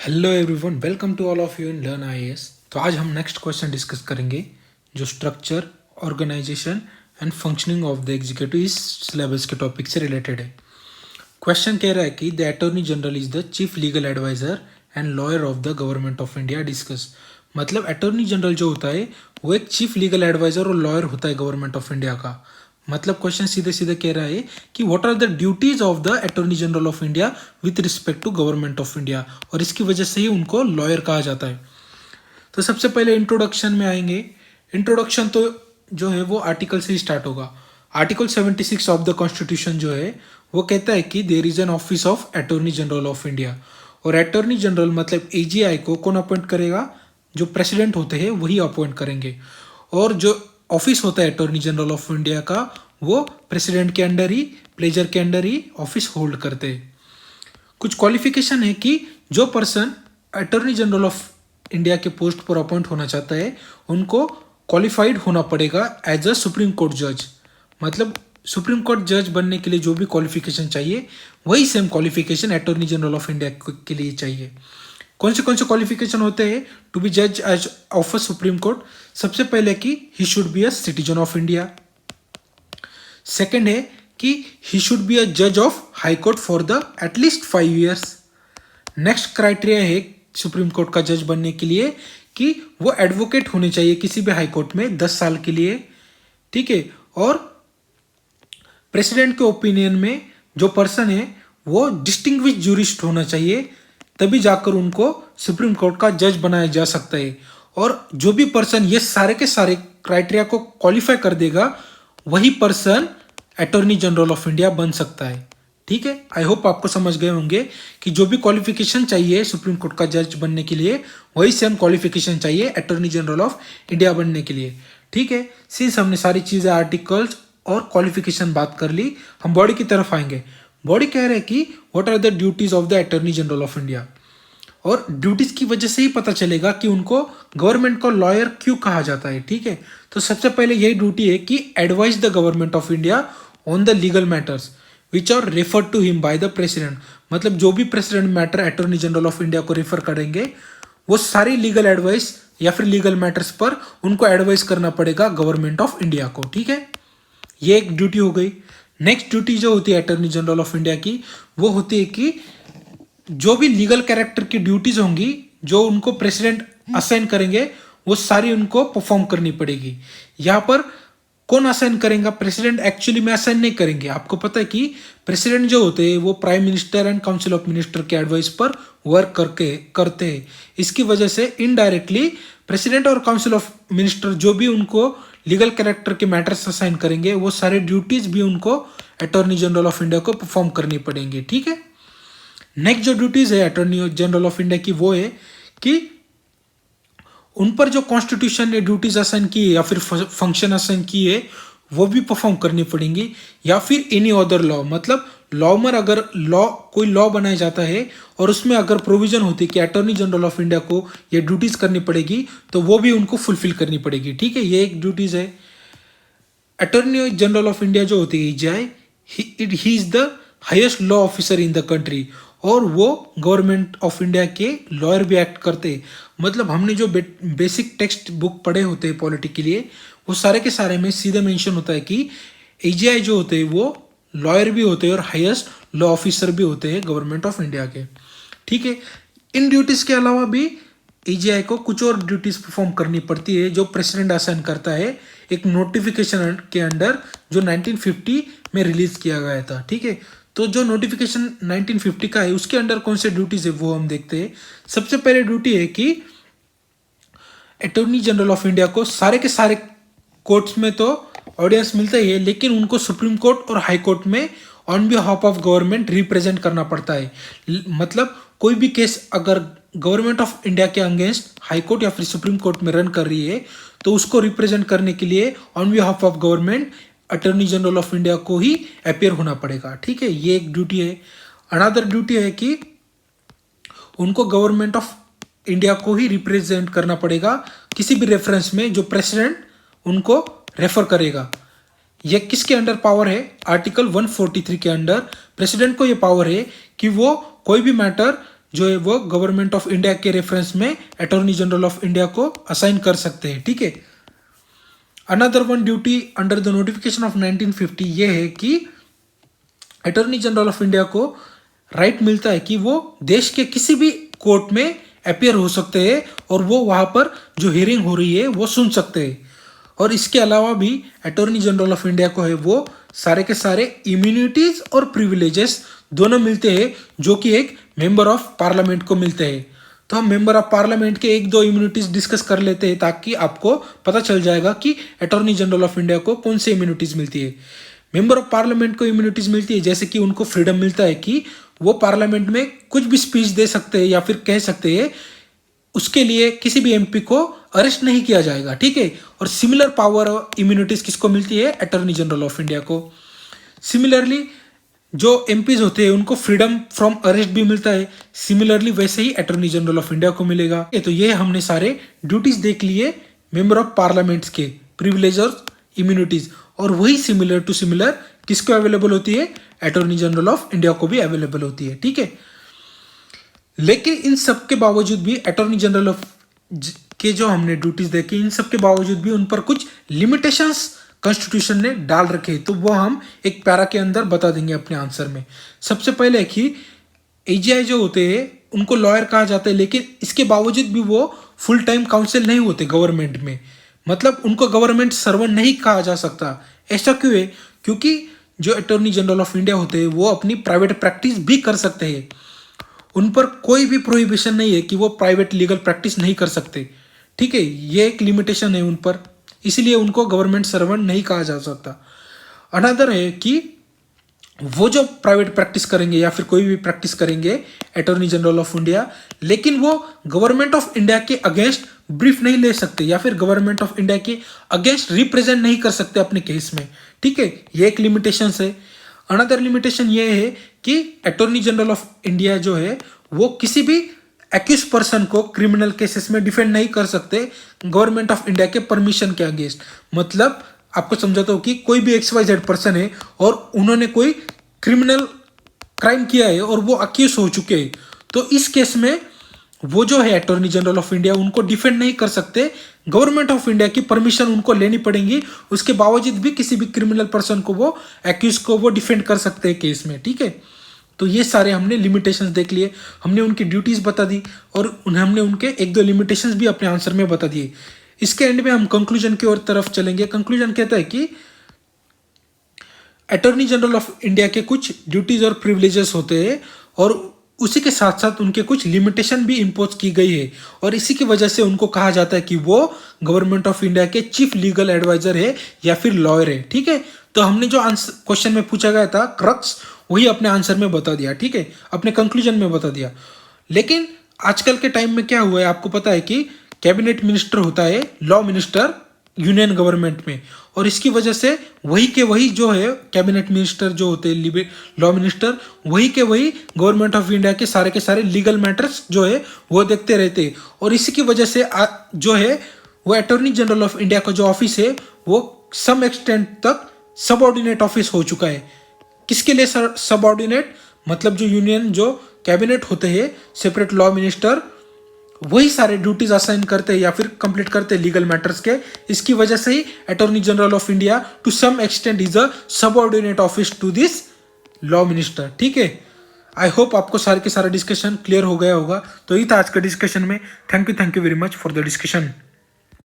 Hello everyone, welcome to all of you in learn IAS. तो आज हम next question discuss करेंगे जो structure, organisation and functioning of the executive इस syllabus के टॉपिक से रिलेटेड है। क्वेश्चन कह रहा है कि the attorney general is the chief legal adviser and lawyer of the government of India discuss. मतलब अटॉर्नी जनरल जो होता है वो एक चीफ लीगल एडवाइजर और लॉयर होता है गवर्नमेंट ऑफ इंडिया का। मतलब क्वेश्चन सीधे सीधे कह रहा है कि what are the duties of the attorney general of India with respect to government of India, और इसकी वजह से ही उनको लॉयर कहा जाता है। तो सबसे पहले इंट्रोडक्शन में आएंगे। इंट्रोडक्शन तो जो है वो आर्टिकल से ही स्टार्ट होगा। आर्टिकल 76 ऑफ द कॉन्स्टिट्यूशन जो है वो कहता है कि there is an office of attorney general of India, और अटॉर्नी जनरल मतलब एजीआई को कौन अपॉइंट करेगा? जो प्रेसिडेंट होते हैं वही अपॉइंट करेंगे। और जो ऑफिस होता है अटॉर्नी जनरल ऑफ इंडिया का वो प्रेसिडेंट के अंडर ही, प्लेजर के अंडर ही ऑफिस होल्ड करते हैं। कुछ क्वालिफिकेशन है कि जो person attorney general of India के पोस्ट पर अपॉइंट होना चाहता है उनको क्वालिफाइड होना पड़ेगा एज अ सुप्रीम कोर्ट जज। मतलब सुप्रीम कोर्ट जज बनने के लिए जो भी क्वालिफिकेशन चाहिए वही same qualification attorney general of India के लिए चाहिए। कौन से क्वालिफिकेशन होते हैं टू बी जज as of a supreme court? सबसे पहले कि he should be a citizen of India. Second है कि ही शुड बी अ जज of high court for the at least 5 years. Next criteria है सुप्रीम कोर्ट का जज बनने के लिए कि वो एडवोकेट होने चाहिए किसी भी हाई कोर्ट में 10 साल के लिए, ठीक है। और प्रेसिडेंट के ओपिनियन में जो पर्सन है वो डिस्टिंग्विश जूरिस्ट होना चाहिए, तभी जाकर उनको सुप्रीम कोर्ट का जज बनाया जा सकता है। और जो भी पर्सन ये सारे के सारे क्राइटेरिया को क्वालिफाई कर देगा वही person attorney general of India बन सकता है, ठीक है। आई होप आपको समझ गए होंगे कि जो भी क्वालिफिकेशन चाहिए सुप्रीम कोर्ट का जज बनने के लिए वही सेम क्वालिफिकेशन चाहिए अटॉर्नी जनरल ऑफ इंडिया बनने के लिए, ठीक है। सिंस हमने सारी चीज़ें, आर्टिकल्स और क्वालिफिकेशन बात कर ली, हम बॉडी की तरफ आएंगे। बॉडी कह रहे हैं कि what are the duties of the attorney general of India, और ड्यूटीज की वजह से ही पता चलेगा कि उनको गवर्नमेंट को लॉयर क्यों कहा जाता है, ठीक है। तो सबसे पहले यही ड्यूटी है कि advise the government of India on the legal matters which are refer to him by the president. मतलब जो भी president matter attorney general of India को रेफर करेंगे वो सारी लीगल एडवाइस या फिर लीगल मैटर्स पर उनको एडवाइस करना पड़ेगा गवर्नमेंट ऑफ इंडिया को, ठीक है। ये एक ड्यूटी हो गई। नेक्स्ट ड्यूटी जो होती है अटॉर्नी जनरल ऑफ इंडिया की वो होती है कि जो भी लीगल कैरेक्टर की ड्यूटीज होंगी जो उनको प्रेसिडेंट असाइन करेंगे वो सारी उनको परफॉर्म करनी पड़ेगी। यहाँ पर कौन असाइन करेगा? प्रेसिडेंट एक्चुअली में असाइन नहीं करेंगे। आपको पता है कि प्रेसिडेंट जो होते हैं वो prime minister and council of minister के एडवाइस पर वर्क करते हैं। इसकी वजह से इनडायरेक्टली प्रेसिडेंट और काउंसिल ऑफ मिनिस्टर जो भी उनको लीगल कैरेक्टर के मैटर्स असाइन करेंगे वो सारे ड्यूटीज भी उनको अटॉर्नी जनरल ऑफ इंडिया को परफॉर्म करनी पड़ेंगी, ठीक है। नेक्स्ट जो ड्यूटीज है अटॉर्नी जनरल ऑफ इंडिया की वो है कि उन पर जो कॉन्स्टिट्यूशन ने ड्यूटीज असाइन की है या फिर फंक्शन असाइन की है वो भी परफॉर्म करनी पड़ेंगी, या फिर एनी अदर लॉ। मतलब लॉ में अगर कोई लॉ बनाया जाता है और उसमें अगर प्रोविजन होती है कि अटॉर्नी जनरल ऑफ इंडिया को ये ड्यूटीज करनी पड़ेगी तो वो भी उनको फुलफिल करनी पड़ेगी, ठीक है। ये एक ड्यूटीज है। अटॉर्नी जनरल ऑफ इंडिया जो होती है AGI, he is the highest law officer in the country, और वो गवर्नमेंट ऑफ इंडिया के लॉयर भी एक्ट करते हैं। मतलब हमने जो बेसिक टेक्स्ट बुक पढ़े होते हैं पॉलिटी के लिए वो सारे के सारे में सीधे मेंशन होता है कि एजीआई जो होते हैं वो लॉयर भी होते हैं और हाईएस्ट लॉ ऑफिसर भी होते हैं गवर्नमेंट ऑफ इंडिया के, ठीक है। इन ड्यूटीज के अलावा भी एजीआई को कुछ और ड्यूटीज परफॉर्म करनी पड़ती है जो प्रेसिडेंट असाइन करता है एक नोटिफिकेशन के अंडर जो 1950 में रिलीज किया गया था, ठीक है। तो जो नोटिफिकेशन 1950 का है उसके अंडर कौन से ड्यूटीज है वो हम देखते हैं। सबसे पहले ड्यूटी है कि अटॉर्नी जनरल ऑफ इंडिया को सारे के सारे कोर्ट्स में तो ऑडियंस मिलता ही है, लेकिन उनको सुप्रीम कोर्ट और हाई कोर्ट में on behalf of government represent करना पड़ता है। मतलब कोई भी केस अगर गवर्नमेंट ऑफ इंडिया के अगेंस्ट हाई कोर्ट या फिर सुप्रीम कोर्ट में रन कर रही है तो उसको रिप्रेजेंट करने के लिए on behalf of government attorney general of India को ही अपेयर होना पड़ेगा, ठीक है। ये एक ड्यूटी है। अनदर ड्यूटी है कि उनको गवर्नमेंट ऑफ इंडिया को ही रिप्रेजेंट करना पड़ेगा किसी भी रेफरेंस में जो प्रेसिडेंट उनको रेफर करेगा। ये किसके अंडर पावर है? आर्टिकल 143 के अंडर प्रेसिडेंट को ये पावर है कि वो कोई भी मैटर जो है वो गवर्नमेंट ऑफ इंडिया के रेफरेंस में अटॉर्नी जनरल ऑफ इंडिया को असाइन कर सकते हैं, ठीक है। Another one duty under the notification of 1950 ये है कि अटॉर्नी जनरल ऑफ इंडिया को राइट मिलता है कि वो देश के किसी भी कोर्ट में अपीयर हो सकते हैं और वो वहां पर जो हियरिंग हो रही है वो सुन सकते हैं। और इसके अलावा भी अटॉर्नी जनरल ऑफ इंडिया को है वो सारे के सारे इम्यूनिटीज और प्रिविलेजेस दोनों मिलते हैं जो कि एक मेंबर ऑफ पार्लियामेंट को मिलते हैं। तो हम मेंबर ऑफ पार्लियामेंट के एक दो इम्यूनिटीज डिस्कस कर लेते हैं ताकि आपको पता चल जाएगा कि अटॉर्नी जनरल ऑफ इंडिया को कौन से इम्यूनिटीज मिलती है। मेंबर ऑफ पार्लियामेंट को इम्यूनिटीज मिलती है जैसे कि उनको फ्रीडम मिलता है कि वो पार्लियामेंट में कुछ भी स्पीच दे सकते हैं या फिर कह सकते हैं, उसके लिए किसी भी एमपी को अरेस्ट नहीं किया जाएगा, ठीक है। और सिमिलर पावर इम्यूनिटीज किसको मिलती है? अटॉर्नी जनरल ऑफ इंडिया को। सिमिलरली जो एमपीज होते हैं उनको फ्रीडम फ्रॉम अरेस्ट भी मिलता है, सिमिलरली वैसे ही अटॉर्नी जनरल ऑफ इंडिया को मिलेगा। तो ये हमने सारे ड्यूटीज देख लिए मेंबर ऑफ पार्लियामेंट्स के, प्रिविलेज और इम्यूनिटीज, और वही सिमिलर टू सिमिलर किसको अवेलेबल होती है? अटॉर्नी जनरल ऑफ इंडिया को भी अवेलेबल होती है, ठीक है। लेकिन इन सब के बावजूद भी अटॉर्नी जनरल ऑफ के जो हमने ड्यूटीज देखी, इन सब के बावजूद भी उन पर कुछ लिमिटेशंस कॉन्स्टिट्यूशन ने डाल रखे, तो वो हम एक पैरा के अंदर बता देंगे अपने आंसर में। सबसे पहले कि एजीआई जो होते हैं उनको लॉयर कहा जाता है, लेकिन इसके बावजूद भी वो फुल टाइम काउंसिल नहीं होते गवर्नमेंट में, मतलब उनको गवर्नमेंट सर्वेंट नहीं कहा जा सकता। ऐसा क्यों है? क्योंकि जो अटॉर्नी जनरल ऑफ इंडिया होते हैं वो अपनी प्राइवेट प्रैक्टिस भी कर सकते हैं, उन पर कोई भी प्रोहिबिशन नहीं है कि वो प्राइवेट लीगल प्रैक्टिस नहीं कर सकते, ठीक है। ये एक लिमिटेशन है उन पर, इसलिए उनको गवर्नमेंट सर्वेंट नहीं कहा जा सकता। अनदर है कि वो जो प्राइवेट प्रैक्टिस करेंगे या फिर कोई भी प्रैक्टिस करेंगे अटॉर्नी जनरल ऑफ इंडिया, लेकिन वो गवर्नमेंट ऑफ इंडिया के अगेंस्ट ब्रीफ नहीं ले सकते या फिर गवर्नमेंट ऑफ इंडिया के अगेंस्ट रिप्रेजेंट नहीं कर सकते अपने केस में, ठीक है। ये एक लिमिटेशन है। अनदर लिमिटेशन ये है कि अटॉर्नी जनरल ऑफ इंडिया जो है वो किसी भी एक्यूज पर्सन को क्रिमिनल केसेस में डिफेंड नहीं कर सकते गवर्नमेंट ऑफ इंडिया के परमिशन के अगेंस्ट। मतलब आपको समझाता हूं कि कोई भी XYZ पर्सन है और उन्होंने कोई क्रिमिनल क्राइम किया है और वो अक्यूज हो चुके हैं, तो इस केस में वो जो है अटॉर्नी जनरल ऑफ इंडिया उनको डिफेंड नहीं कर सकते, गवर्नमेंट ऑफ इंडिया की परमिशन उनको लेनी पड़ेगी। उसके बावजूद भी किसी भी क्रिमिनल पर्सन को वो एक्यूज को वो डिफेंड कर सकते हैं केस में, ठीक है। तो ये सारे हमने लिमिटेशंस देख लिए, हमने उनकी ड्यूटीज बता दी और हमने उनके एक दो लिमिटेशंस भी अपने आंसर में बता दिए। इसके एंड में हम कंक्लूजन की ओर तरफ चलेंगे। कंक्लूजन कहता है कि अटॉर्नी जनरल ऑफ इंडिया के कुछ ड्यूटीज और प्रिविलेजेस होते हैं और उसी के साथ साथ उनके कुछ लिमिटेशन भी इम्पोज की गई है, और इसी की वजह से उनको कहा जाता है कि वो गवर्नमेंट ऑफ इंडिया के चीफ लीगल एडवाइजर है या फिर लॉयर है, ठीक है। तो हमने जो आंसर क्वेश्चन में पूछा गया था क्रक्स, वही अपने आंसर में बता दिया, ठीक है, अपने कंक्लूजन में बता दिया। लेकिन आजकल के टाइम में क्या हुआ है आपको पता है कि कैबिनेट मिनिस्टर होता है लॉ मिनिस्टर यूनियन गवर्नमेंट में, और इसकी वजह से वही के वही जो है कैबिनेट मिनिस्टर जो होते हैं लॉ मिनिस्टर, वही के वही गवर्नमेंट ऑफ इंडिया के सारे लीगल मैटर्स जो है वो देखते रहते हैं। और इसी की वजह से जो है वो अटॉर्नी जनरल ऑफ इंडिया का जो ऑफिस है वो सम एक्सटेंट तक सबऑर्डिनेट ऑफिस हो चुका है। किसके लिए सबऑर्डिनेट? मतलब जो यूनियन जो कैबिनेट होते हैं सेपरेट लॉ मिनिस्टर, वही सारे ड्यूटीज असाइन करते हैं या फिर कंप्लीट करते हैं लीगल मैटर्स के। इसकी वजह से ही attorney general of India to some extent is a subordinate office to this law minister, ठीक है। आई होप आपको सारे के सारा डिस्कशन क्लियर हो गया होगा। तो ये था आज का डिस्कशन में। Thank you very much for the discussion.